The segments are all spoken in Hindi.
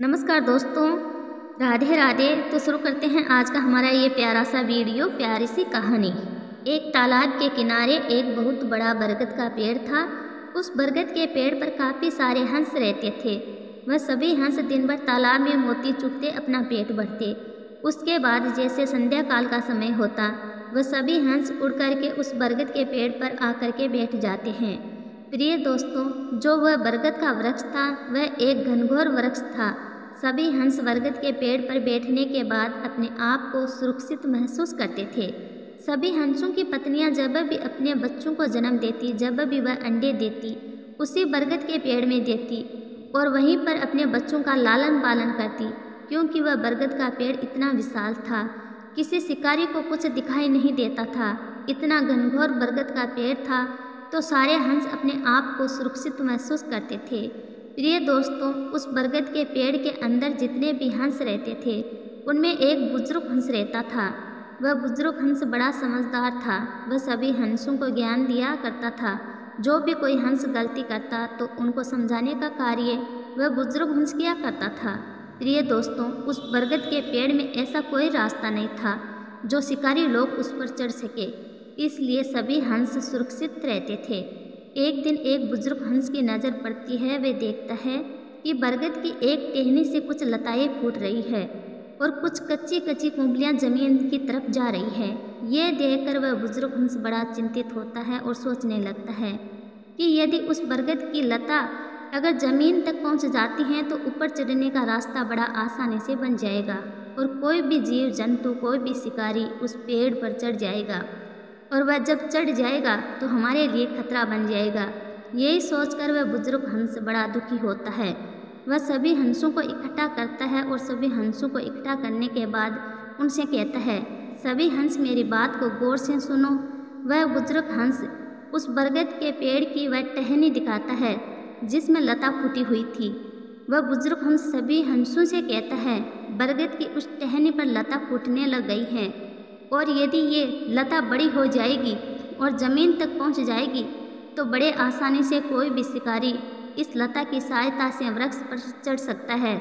नमस्कार दोस्तों, राधे राधे। तो शुरू करते हैं आज का हमारा ये प्यारा सा वीडियो, प्यारी सी कहानी। एक तालाब के किनारे एक बहुत बड़ा बरगद का पेड़ था। उस बरगद के पेड़ पर काफ़ी सारे हंस रहते थे। वह सभी हंस दिन भर तालाब में मोती चुगते अपना पेट भरते। उसके बाद जैसे संध्या काल का समय होता, वह सभी हंस उड़ करके उस बरगद के पेड़ पर आकर के बैठ जाते हैं। प्रिय दोस्तों, जो वह बरगद का वृक्ष था वह एक घनघोर वृक्ष था। सभी हंस बरगद के पेड़ पर बैठने के बाद अपने आप को सुरक्षित महसूस करते थे। सभी हंसों की पत्नियां जब भी अपने बच्चों को जन्म देती, जब भी वह अंडे देती, उसी बरगद के पेड़ में देती और वहीं पर अपने बच्चों का लालन पालन करती, क्योंकि वह बरगद का पेड़ इतना विशाल था, किसी शिकारी को कुछ दिखाई नहीं देता था। इतना घनघोर बरगद का पेड़ था तो सारे हंस अपने आप को सुरक्षित महसूस करते थे। प्रिय दोस्तों, उस बरगद के पेड़ के अंदर जितने भी हंस रहते थे उनमें एक बुजुर्ग हंस रहता था। वह बुजुर्ग हंस बड़ा समझदार था। वह सभी हंसों को ज्ञान दिया करता था। जो भी कोई हंस गलती करता तो उनको समझाने का कार्य वह बुजुर्ग हंस किया करता था। प्रिय दोस्तों, उस बरगद के पेड़ में ऐसा कोई रास्ता नहीं था जो शिकारी लोग उस पर चढ़ सके, इसलिए सभी हंस सुरक्षित रहते थे। एक दिन एक बुजुर्ग हंस की नज़र पड़ती है। वह देखता है कि बरगद की एक टहनी से कुछ लताएं फूट रही है और कुछ कच्ची कच्ची कुंबलियां जमीन की तरफ जा रही है। यह देखकर वह बुजुर्ग हंस बड़ा चिंतित होता है और सोचने लगता है कि यदि उस बरगद की लता अगर ज़मीन तक पहुंच जाती हैं तो ऊपर चढ़ने का रास्ता बड़ा आसानी से बन जाएगा और कोई भी जीव जंतु, कोई भी शिकारी उस पेड़ पर चढ़ जाएगा और वह जब चढ़ जाएगा तो हमारे लिए खतरा बन जाएगा। यही सोचकर वह बुजुर्ग हंस बड़ा दुखी होता है। वह सभी हंसों को इकट्ठा करता है और सभी हंसों को इकट्ठा करने के बाद उनसे कहता है, सभी हंस मेरी बात को गौर से सुनो। वह बुजुर्ग हंस उस बरगद के पेड़ की वह टहनी दिखाता है जिसमें लता फूटी हुई थी। वह बुजुर्ग हंस सभी हंसों से कहता है, बरगद की उस टहनी पर लता फूटने लग गई है और यदि ये लता बड़ी हो जाएगी और ज़मीन तक पहुंच जाएगी तो बड़े आसानी से कोई भी शिकारी इस लता की सहायता से वृक्ष पर चढ़ सकता है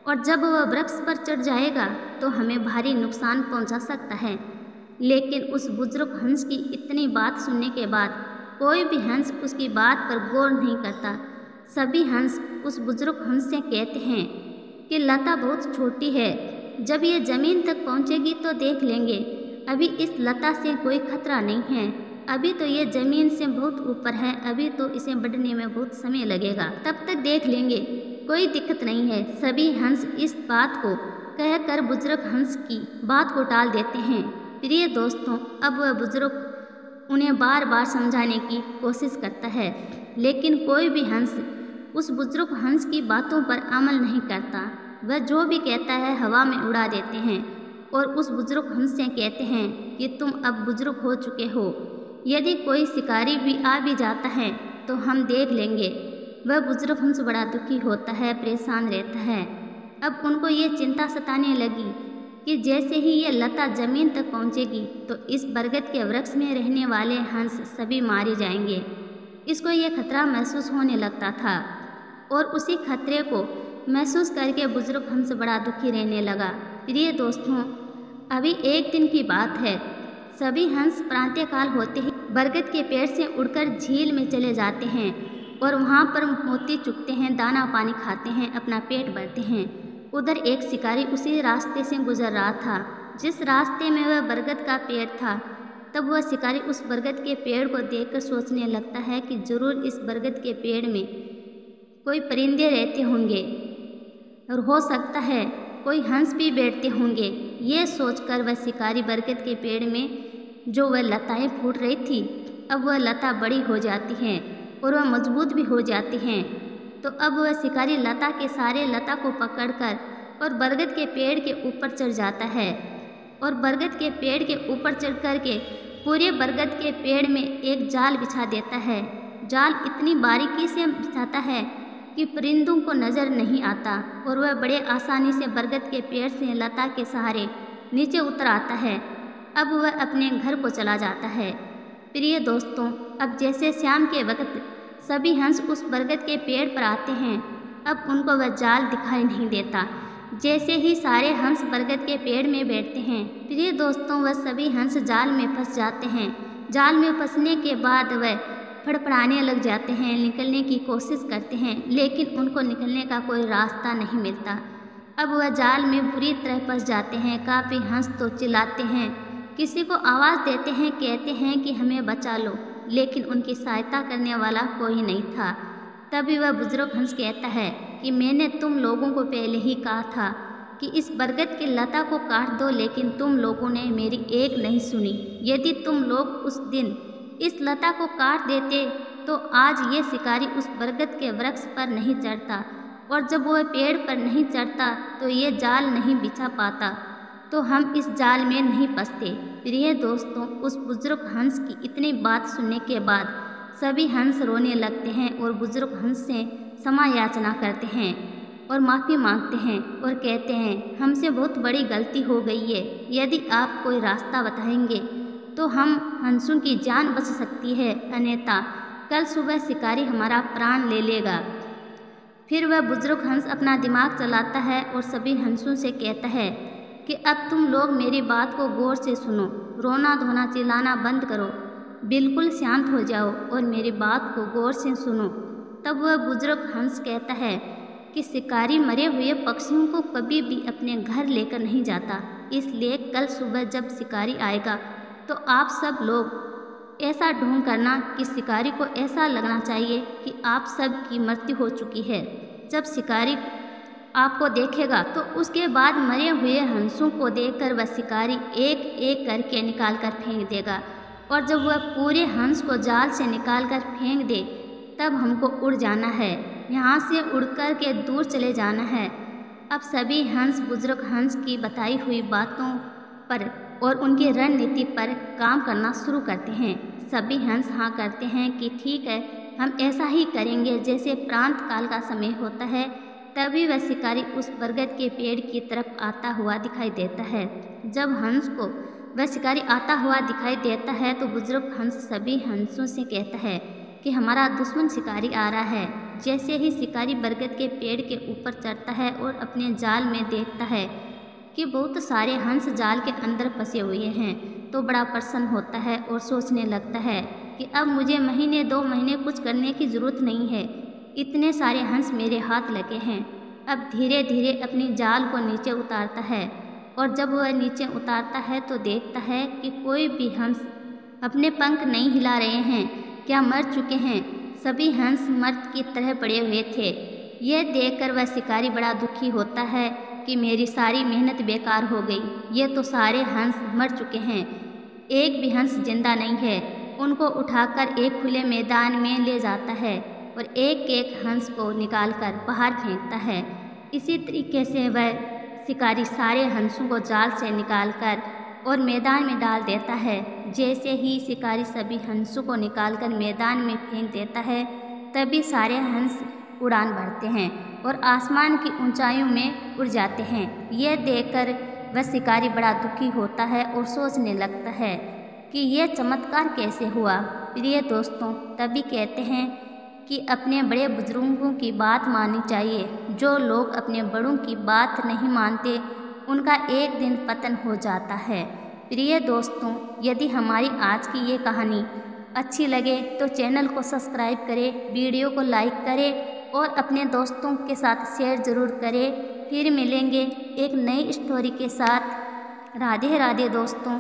और जब वह वृक्ष पर चढ़ जाएगा तो हमें भारी नुकसान पहुंचा सकता है। लेकिन उस बुजुर्ग हंस की इतनी बात सुनने के बाद कोई भी हंस उसकी बात पर गौर नहीं करता। सभी हंस उस बुजुर्ग हंस से कहते हैं कि लता बहुत छोटी है, जब ये ज़मीन तक पहुंचेगी तो देख लेंगे। अभी इस लता से कोई खतरा नहीं है, अभी तो ये ज़मीन से बहुत ऊपर है, अभी तो इसे बढ़ने में बहुत समय लगेगा, तब तक देख लेंगे, कोई दिक्कत नहीं है। सभी हंस इस बात को कहकर बुजुर्ग हंस की बात को टाल देते हैं। प्रिय दोस्तों, अब वह बुजुर्ग उन्हें बार बार समझाने की कोशिश करता है, लेकिन कोई भी हंस उस बुजुर्ग हंस की बातों पर अमल नहीं करता। वह जो भी कहता है हवा में उड़ा देते हैं और उस बुजुर्ग हंस से कहते हैं कि तुम अब बुजुर्ग हो चुके हो, यदि कोई शिकारी भी आ भी जाता है तो हम देख लेंगे। वह बुजुर्ग हंस बड़ा दुखी होता है, परेशान रहता है। अब उनको ये चिंता सताने लगी कि जैसे ही ये लता ज़मीन तक पहुँचेगी तो इस बरगद के वृक्ष में रहने वाले हंस सभी मारे जाएंगे। इसको ये खतरा महसूस होने लगता था और उसी खतरे को महसूस करके बुजुर्ग हंस बड़ा दुखी रहने लगा। प्रिय दोस्तों, अभी एक दिन की बात है। सभी हंस प्रातःकाल होते ही बरगद के पेड़ से उड़कर झील में चले जाते हैं और वहाँ पर मोती चुगते हैं, दाना पानी खाते हैं, अपना पेट भरते हैं। उधर एक शिकारी उसी रास्ते से गुजर रहा था जिस रास्ते में वह बरगद का पेड़ था। तब वह शिकारी उस बरगद के पेड़ को देखकर सोचने लगता है कि जरूर इस बरगद के पेड़ में कोई परिंदे रहते होंगे और हो सकता है कोई हंस भी बैठते होंगे। ये सोचकर वह शिकारी बरगद के पेड़ में जो वह लताएं फूट रही थी, अब वह लता बड़ी हो जाती हैं और वह मजबूत भी हो जाती हैं। तो अब वह शिकारी लता के सारे लता को पकड़कर और बरगद के पेड़ के ऊपर चढ़ जाता है और बरगद के पेड़ के ऊपर चढ़ कर के पूरे बरगद के पेड़ में एक जाल बिछा देता है। जाल इतनी बारीकी से बिछाता है कि परिंदों को नज़र नहीं आता और वह बड़े आसानी से बरगद के पेड़ से लता के सहारे नीचे उतर आता है। अब वह अपने घर को चला जाता है। प्रिय दोस्तों, अब जैसे शाम के वक्त सभी हंस उस बरगद के पेड़ पर आते हैं अब उनको वह जाल दिखाई नहीं देता। जैसे ही सारे हंस बरगद के पेड़ में बैठते हैं, प्रिय दोस्तों, वह सभी हंस जाल में फंस जाते हैं। जाल में फंसने के बाद वह फड़फड़ाने लग जाते हैं, निकलने की कोशिश करते हैं, लेकिन उनको निकलने का कोई रास्ता नहीं मिलता। अब वह जाल में बुरी तरह फंस जाते हैं। काफ़ी हंस तो चिल्लाते हैं, किसी को आवाज़ देते हैं, कहते हैं कि हमें बचा लो, लेकिन उनकी सहायता करने वाला कोई नहीं था। तभी वह बुजुर्ग हंस कहता है कि मैंने तुम लोगों को पहले ही कहा था कि इस बरगद की लता को काट दो, लेकिन तुम लोगों ने मेरी एक नहीं सुनी। यदि तुम लोग उस दिन इस लता को काट देते तो आज ये शिकारी उस बरगद के वृक्ष पर नहीं चढ़ता, और जब वह पेड़ पर नहीं चढ़ता तो ये जाल नहीं बिछा पाता, तो हम इस जाल में नहीं फंसते। प्रिय दोस्तों, उस बुजुर्ग हंस की इतनी बात सुनने के बाद सभी हंस रोने लगते हैं और बुजुर्ग हंस से क्षमा याचना करते हैं और माफ़ी मांगते हैं और कहते हैं, हमसे बहुत बड़ी गलती हो गई है। यदि आप कोई रास्ता बताएंगे तो हम हंसों की जान बच सकती है, अन्यथा कल सुबह शिकारी हमारा प्राण ले लेगा। फिर वह बुजुर्ग हंस अपना दिमाग चलाता है और सभी हंसों से कहता है कि अब तुम लोग मेरी बात को गौर से सुनो, रोना धोना चिल्लाना बंद करो, बिल्कुल शांत हो जाओ और मेरी बात को गौर से सुनो। तब वह बुजुर्ग हंस कहता है कि शिकारी मरे हुए पक्षियों को कभी भी अपने घर लेकर नहीं जाता, इसलिए कल सुबह जब शिकारी आएगा तो आप सब लोग ऐसा ढोंग करना कि शिकारी को ऐसा लगना चाहिए कि आप सब की मृत्यु हो चुकी है। जब शिकारी आपको देखेगा तो उसके बाद मरे हुए हंसों को देखकर वह शिकारी एक एक करके निकाल कर फेंक देगा, और जब वह पूरे हंस को जाल से निकाल कर फेंक दे तब हमको उड़ जाना है, यहाँ से उड़कर के दूर चले जाना है। अब सभी हंस बुजुर्ग हंस की बताई हुई बातों पर और उनकी रणनीति पर काम करना शुरू करते हैं। सभी हंस हाँ करते हैं कि ठीक है, हम ऐसा ही करेंगे। जैसे प्रांत काल का समय होता है, तभी वह शिकारी उस बरगद के पेड़ की तरफ आता हुआ दिखाई देता है। जब हंस को वह शिकारी आता हुआ दिखाई देता है तो बुजुर्ग हंस सभी हंसों से कहता है कि हमारा दुश्मन शिकारी आ रहा है। जैसे ही शिकारी बरगद के पेड़ के ऊपर चढ़ता है और अपने जाल में देखता है कि बहुत सारे हंस जाल के अंदर फंसे हुए हैं, तो बड़ा प्रसन्न होता है और सोचने लगता है कि अब मुझे महीने 2 महीने कुछ करने की ज़रूरत नहीं है, इतने सारे हंस मेरे हाथ लगे हैं। अब धीरे धीरे अपनी जाल को नीचे उतारता है, और जब वह नीचे उतारता है तो देखता है कि कोई भी हंस अपने पंख नहीं हिला रहे हैं, क्या मर चुके हैं। सभी हंस मर्द की तरह पड़े हुए थे। यह देखकर वह शिकारी बड़ा दुखी होता है कि मेरी सारी मेहनत बेकार हो गई, ये तो सारे हंस मर चुके हैं, एक भी हंस जिंदा नहीं है। उनको उठाकर एक खुले मैदान में ले जाता है और एक एक हंस को निकालकर बाहर फेंकता है। इसी तरीके से वह शिकारी सारे हंसों को जाल से निकालकर और मैदान में डाल देता है। जैसे ही शिकारी सभी हंसों को निकालकर मैदान में फेंक देता है, तभी सारे हंस उड़ान भरते हैं और आसमान की ऊंचाइयों में उड़ जाते हैं। यह देखकर वह शिकारी बड़ा दुखी होता है और सोचने लगता है कि यह चमत्कार कैसे हुआ। प्रिय दोस्तों, तभी कहते हैं कि अपने बड़े बुजुर्गों की बात माननी चाहिए। जो लोग अपने बड़ों की बात नहीं मानते, उनका एक दिन पतन हो जाता है। प्रिय दोस्तों, यदि हमारी आज की ये कहानी अच्छी लगे तो चैनल को सब्सक्राइब करें, वीडियो को लाइक करें और अपने दोस्तों के साथ शेयर ज़रूर करें। फिर मिलेंगे एक नई स्टोरी के साथ। राधे राधे दोस्तों।